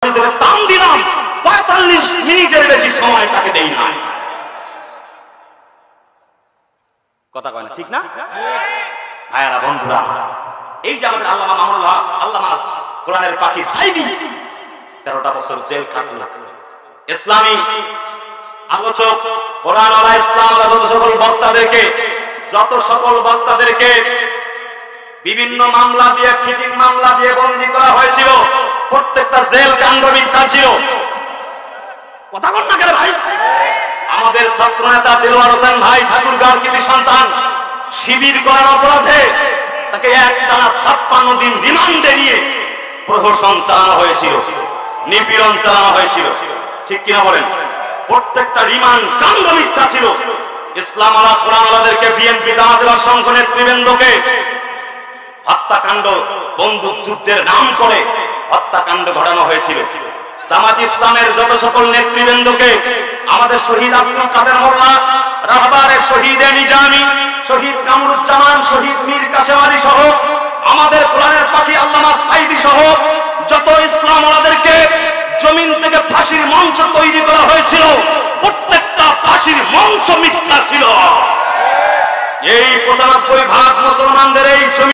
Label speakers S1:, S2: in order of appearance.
S1: দাম দিলাম ৪৫ মিনিটের বেশি সময় তাকে দেই না। কথা কয় না, ঠিক না ভাইয়ারা বন্ধুরা? এই যে আমাদের আল্লামা কোরআনের পাখি সাইদি ১৩টা বছর জেল খাটলো। ইসলামী আলোচক কোরআন ওয়ালা ইসলাম যত সকল বক্তাদেরকে বিভিন্ন মামলা দিয়ে চিটিং মামলা দিয়ে বন্দী করা হয়েছিল, প্রত্যেকটা জেল কাণ্ড মিথ্যা ছিল। কথা বল না কেন ভাই? আমাদের ছাত্র নেতা দিলওয়ার হোসেন ভাই ঠাকুরগাঁওর কৃতি সন্তান শিবির করার অপরাধে তাকে একটানা ৫৬ দিন রিমান্ডে নিয়ে প্রহসন চালানো হয়েছিল, নিপীড়ন চালানো হয়েছিল, ঠিক কিনা বলেন? প্রত্যেকটা রিমান্ড কাণ্ড মিথ্যা ছিল। ইসলাম আলা কোরআন আলাদেরকে বিএনপি জামাতের অসংখ্য নেতৃবৃন্দকে হত্যাকাণ্ড, বন্দুক যুদ্ধের নাম করে হত্যাকাণ্ড ঘটানো হয়েছিল। জামাত ইসলামের যত সকল নেতৃবৃন্দকে আমাদের শহীদ আব্দুল কাদের মোল্লা, রাহবারের শহীদ নিজামী, শহীদ কামরুজ্জামান, শহীদ মীর কাসেম আলী সহ আমাদের কোরআনের পাখি আল্লামা সাইদি সহ যত ইসলাম ওয়ালাদেরকে জমিন থেকে ফাঁসির মঞ্চ তৈরি করা হয়েছিল, প্রত্যেকটা ফাঁসির মঞ্চ মিথ্যা ছিল। এই ৯৫% মুসলমানদের এই